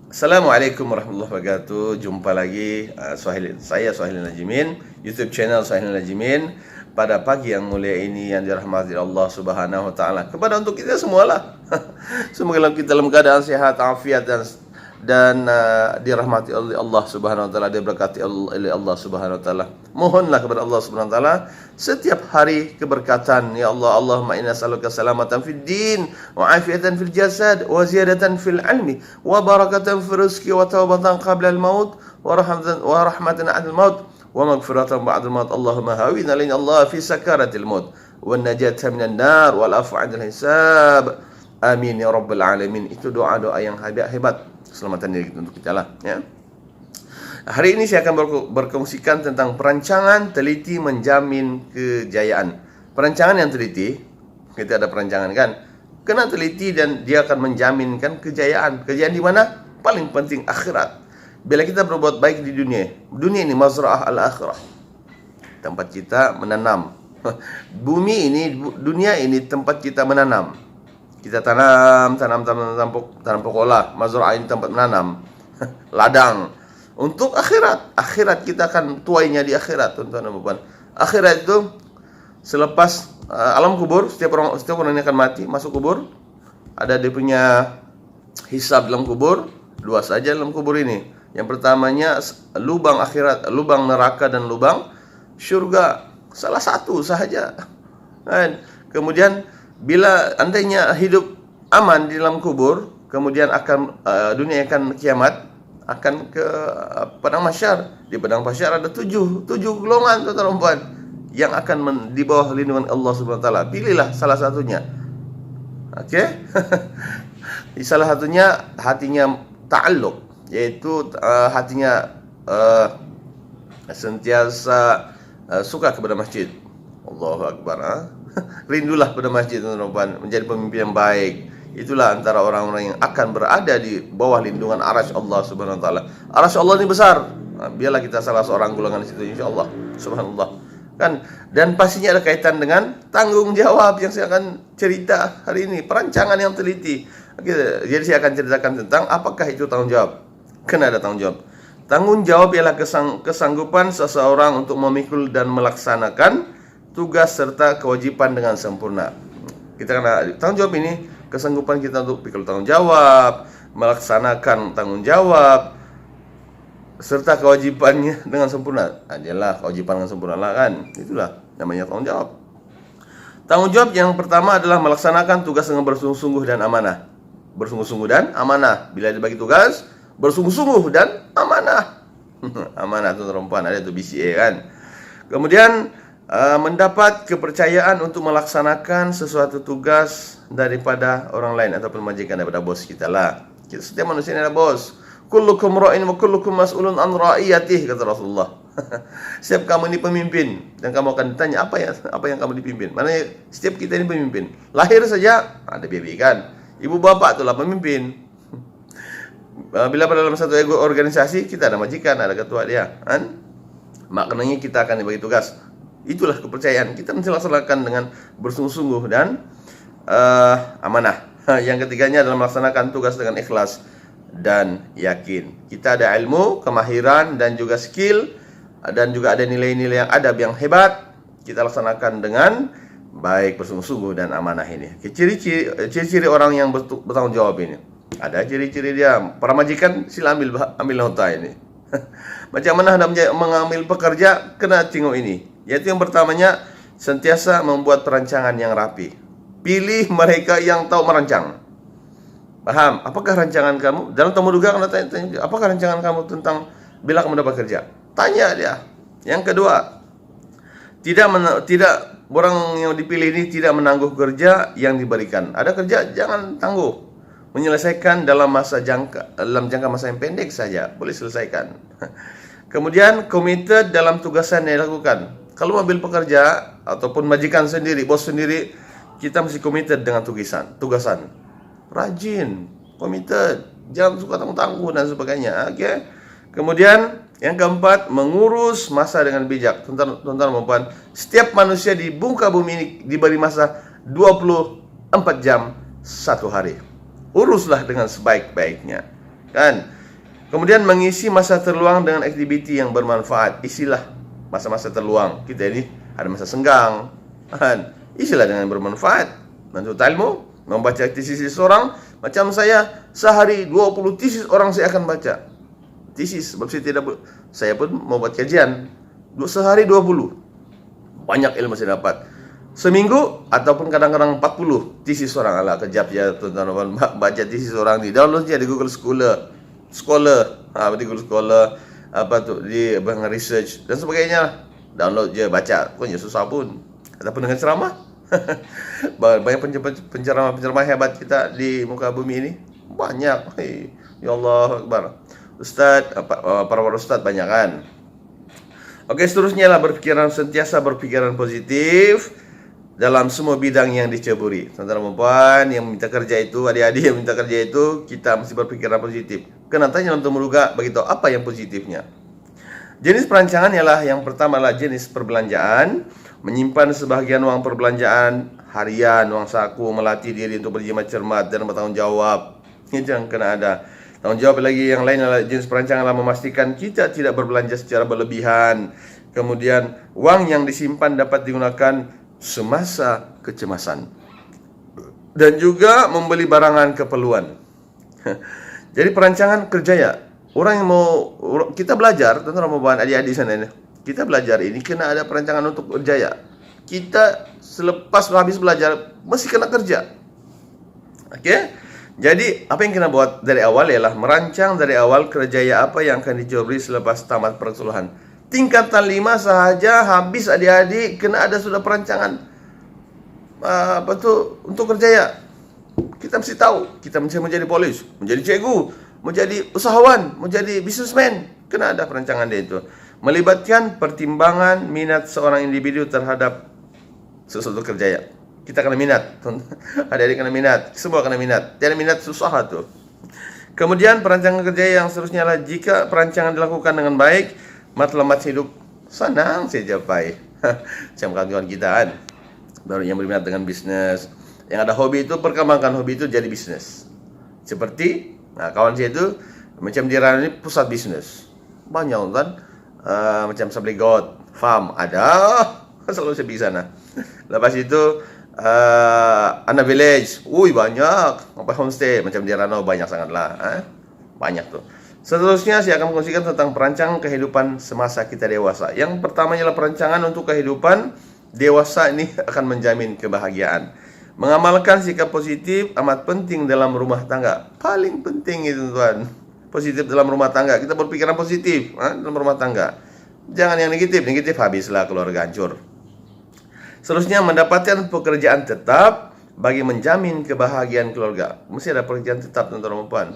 Assalamualaikum warahmatullahi wabarakatuh. Jumpa lagi saya Suhail Najimin, YouTube channel Suhail Najimin. Pada pagi yang mulia ini yang dirahmati Allah Subhanahu wa taala. Kepada untuk kita semualah. Semoga kita dalam keadaan sehat, afiat dan dirahmati oleh Allah Subhanahu wa taala, diberkati oleh Allah Subhanahu wa taala. Mohonlah kepada Allah Subhanahu wa taala setiap hari keberkatan. Ya Allah, Allahumma inna nas'aluka salamatan fid din wa afiatan fil jasad wa ziyadatan fil ilmi wa barakatan fil rizqi wa tawbatan qabla al maut wa rahmatan 'ala al maut wa maghfiratan ba'da al maut. Allahumma hawin alaina Allah fi sakaratil maut wa najata minan nar wal afwa 'anil hisab. Amin ya rabbal alamin. Itu doa-doa yang hebat. Keselamatan diri untuk kita lah, ya. Hari ini saya akan berkongsikan tentang perancangan teliti menjamin kejayaan. Perancangan yang teliti, kita ada perancangan kan, kena teliti dan dia akan menjaminkan kejayaan. Kejayaan di mana? Paling penting akhirat. Bila kita berbuat baik di dunia ini mazra'ah al-akhirah, tempat kita menanam. Bumi ini, dunia ini tempat kita menanam. Kita tanam pokok lah. Mazra'ah ini tempat menanam. Ladang untuk akhirat. Akhirat kita akan tuainya di akhirat, tuan-tuan dan puan. Akhirat itu selepas alam kubur, setiap orang ini akan mati, masuk kubur. Ada dia punya hisab dalam kubur. Dua saja dalam kubur ini. Yang pertamanya lubang akhirat, lubang neraka dan lubang syurga. Salah satu sahaja. Kan? Kemudian bila andainya hidup aman di dalam kubur, kemudian akan dunia akan kiamat, akan ke padang mahsyar. Di padang mahsyar ada tujuh golongan, tuan-tuan dan puan, yang akan di bawah lindungan Allah Subhanahu wa taala. Pilihlah salah satunya. Okey? Salah satunya hatinya ta'alluq, yaitu hatinya sentiasa suka kepada masjid. Allahu akbar. Rindulah pada masjid, tuan-tuan, menjadi pemimpin yang baik. Itulah antara orang-orang yang akan berada di bawah lindungan arasy Allah Subhanahu wa taala. Arasy Allah ini besar. Biarlah kita salah seorang golongan di situ insyaallah. Subhanallah. Kan, dan pastinya ada kaitan dengan tanggung jawab yang saya akan cerita hari ini, perancangan yang teliti. Jadi saya akan ceritakan tentang apakah itu tanggung jawab. Kena ada tanggung jawab. Tanggung jawab ialah kesanggupan seseorang untuk memikul dan melaksanakan tugas serta kewajiban dengan sempurna. Kita kena tanggung jawab ini, kesanggupan kita untuk pikul tanggung jawab, melaksanakan tanggung jawab serta kewajibannya dengan sempurna. Adalah kewajiban dengan sempurna lah, kan. Itulah namanya tanggung jawab. Tanggung jawab yang pertama adalah melaksanakan tugas dengan bersungguh-sungguh dan amanah. Bersungguh-sungguh dan amanah. Bila dibagi tugas, bersungguh-sungguh dan amanah. Amanah tu perempuan, ada tu BCA kan. Kemudian mendapat kepercayaan untuk melaksanakan sesuatu tugas daripada orang lain ataupun majikan, daripada bos kita lah. Kita setiap manusia ini ada bos. Kullukum ra'in wa kullukum mas'ulun an ra'iyatih, kata Rasulullah. Setiap kamu ini pemimpin dan kamu akan ditanya apa yang kamu dipimpin. Maknanya setiap kita ini pemimpin. Lahir saja ada baby kan. Ibu bapak itulah pemimpin. Bila pada dalam satu organisasi kita ada majikan, ada ketua dia, kan? Maknanya kita akan dibagi tugas. Itulah kepercayaan. Kita mesti laksanakan dengan bersungguh-sungguh dan amanah. Yang ketiganya adalah melaksanakan tugas dengan ikhlas dan yakin. Kita ada ilmu, kemahiran dan juga skill, dan juga ada nilai-nilai yang adab yang hebat. Kita laksanakan dengan baik, bersungguh-sungguh dan amanah ini. Ciri-ciri orang yang bertanggung jawab ini. Ada ciri-ciri dia. Para majikan sila ambil nota ini. Macam mana hendak mengambil pekerja, kena tengok ini. Yaitu yang pertamanya, sentiasa membuat perancangan yang rapi. Pilih mereka yang tahu merancang. Paham? Apakah rancangan kamu? Dalam temu duga kena tanya, apakah rancangan kamu tentang bila kamu dapat kerja? Tanya dia. Yang kedua, tidak orang yang dipilih ini tidak menangguh kerja yang diberikan. Ada kerja jangan tangguh. Menyelesaikan dalam jangka masa yang pendek saja boleh selesaikan. Kemudian committed dalam tugasan yang dilakukan. Kalau ambil pekerja ataupun majikan sendiri, bos sendiri, kita mesti committed dengan tugasan. Rajin, committed, jangan suka tangguh-tangguh dan sebagainya. Okey. Kemudian yang keempat, mengurus masa dengan bijak. Tuan-tuan dan puan, setiap manusia di muka bumi ini diberi masa 24 jam satu hari. Uruslah dengan sebaik-baiknya. Kan? Kemudian mengisi masa terluang dengan aktiviti yang bermanfaat. Isilah masa-masa terluang kita ini, ada masa senggang kan? Isilah dengan bermanfaat. Menuntut ilmu, membaca tesis orang. Macam saya, sehari 20 tesis orang saya akan baca. Tesis, sebab saya pun mau buat kajian. Sehari 20. Banyak ilmu saya dapat. Seminggu ataupun kadang-kadang 40 tesis orang. Alah, kejap ya tuan-tuan, baca tesis orang ni. Download je di Google Scholar. Di Google Scholar, di Bang Research dan sebagainya. Download je, baca. Pokoknya susah pun. Ataupun dengan ceramah. Banyak penceramah hebat kita di muka bumi ini. Banyak. Ya Allah Akbar. Ustaz, para ustaz banyak kan. Oke, seterusnya lah sentiasa berpikiran positif dalam semua bidang yang diceburi. Tuan-tuan dan puan yang minta kerja itu, adik-adik yang minta kerja itu, kita mesti berpikiran positif. Kena tanya untuk meruga, beritahu apa yang positifnya. Jenis perancangan ialah yang pertama adalah jenis perbelanjaan, menyimpan sebahagian wang perbelanjaan harian, wang saku, melatih diri untuk berjimat cermat dan bertanggung jawab. Itu yang kena ada. Tanggung jawab lagi yang lain adalah jenis perancangan adalah memastikan kita tidak berbelanja secara berlebihan. Kemudian wang yang disimpan dapat digunakan semasa kecemasan. Dan juga membeli barangan keperluan. Jadi perancangan kerjaya. Orang yang mau kita belajar, tuan-tuan adik-adik sana ini. Kita belajar ini kena ada perancangan untuk kerjaya. Kita selepas habis belajar mesti kena kerja. Okey? Jadi, apa yang kena buat dari awal ialah merancang dari awal kerjaya apa yang akan dicobri selepas tamat perkuliahan. Tingkatan 5 sahaja habis adik-adik kena ada sudah perancangan untuk kerjaya. Kita mesti tahu, kita mesti menjadi polis, menjadi cikgu, menjadi usahawan, menjadi businessman. Kena ada perancangan dia itu. Melibatkan pertimbangan minat seorang individu terhadap sesuatu kerjaya. Kita kena minat. Adik-adik kena minat. Semua kena minat. Tiada minat susah tu. Kemudian perancangan kerja yang seterusnya adalah jika perancangan dilakukan dengan baik, matlamat hidup senang saja pai. Macam kawan-kawan kita kan. Baru yang berminat dengan bisnes. Yang ada hobi itu, perkembangkan hobi itu jadi bisnes. Seperti kawan saya itu macam di Rana ini pusat bisnes. Banyak kan. Macam Sabli God Farm ada. Selalu saya pergi sana. Lepas itu Ana Village, banyak. Homestay macam di Rano banyak sangatlah. Banyak tuh. Seterusnya saya akan mengkongsikan tentang perancangan kehidupan semasa kita dewasa. Yang pertama ialah perancangan untuk kehidupan dewasa ini akan menjamin kebahagiaan. Mengamalkan sikap positif amat penting dalam rumah tangga. Paling penting itu tuan. Positif dalam rumah tangga. Kita berpikiran positif dalam rumah tangga. Jangan yang negatif. Negatif habislah keluarga hancur. Seterusnya mendapatkan pekerjaan tetap bagi menjamin kebahagiaan keluarga. Mesti ada pekerjaan tetap tuan-tuan dan puan.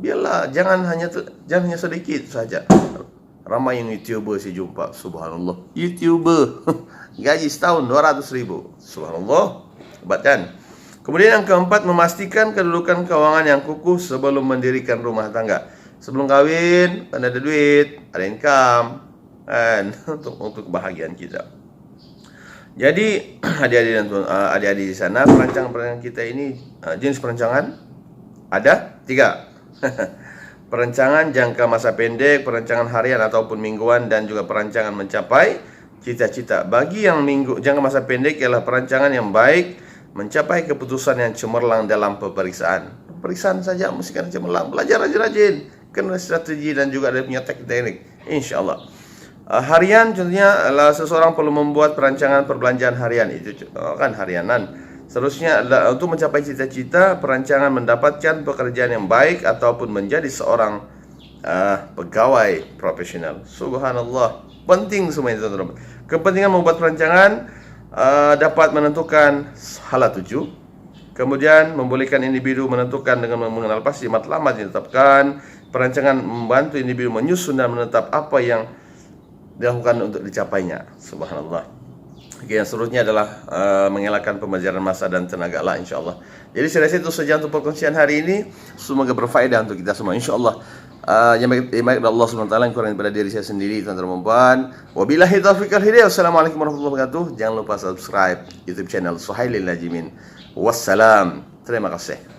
Biarlah jangan hanya sedikit saja. Ramai yang YouTuber saya jumpa, subhanallah. YouTuber gaji setahun 200,000. Subhanallah. Hebat kan? Kemudian yang keempat, memastikan kedudukan keuangan yang kukuh sebelum mendirikan rumah tangga. Sebelum kahwin, kan ada duit, ada income, kan untuk kebahagiaan kita. Jadi adik-adik di sana, perancangan kita ini jenis perancangan ada 3. Perancangan jangka masa pendek, perancangan harian ataupun mingguan, dan juga perancangan mencapai cita-cita. Bagi yang jangka masa pendek ialah perancangan yang baik, mencapai keputusan yang cemerlang dalam pemeriksaan. Pemeriksaan saja mesti kena cemerlang, belajar rajin-rajin, kena strategi dan juga ada punya teknik, insya-Allah. Harian contohnya adalah seseorang perlu membuat perancangan perbelanjaan harian. Itu kan harianan. Seterusnya adalah untuk mencapai cita-cita, perancangan mendapatkan pekerjaan yang baik ataupun menjadi seorang pegawai profesional. Subhanallah. Penting semua itu teman-teman. Kepentingan membuat perancangan dapat menentukan hala tuju. Kemudian membolehkan individu menentukan dengan mengenal pasti matlamat yang ditetapkan. Perancangan membantu individu menyusun dan menetap apa yang dilakukan untuk dicapainya. Subhanallah. Oke, yang seterusnya adalah mengelakkan pembelajaran masa dan tenaga lah, insyaAllah. Jadi saya rasa itu saja untuk perkongsian hari ini. Semoga berfaedah untuk kita semua, insyaAllah. Yang baik dari Allah SWT, yang kurang daripada diri saya sendiri, tuan-tuan dan puan. Wabillahi taufiq wal hidayah. Wassalamualaikum warahmatullahi wabarakatuh. Jangan lupa subscribe YouTube channel Suhailil Najimin. Wassalam. Terima kasih.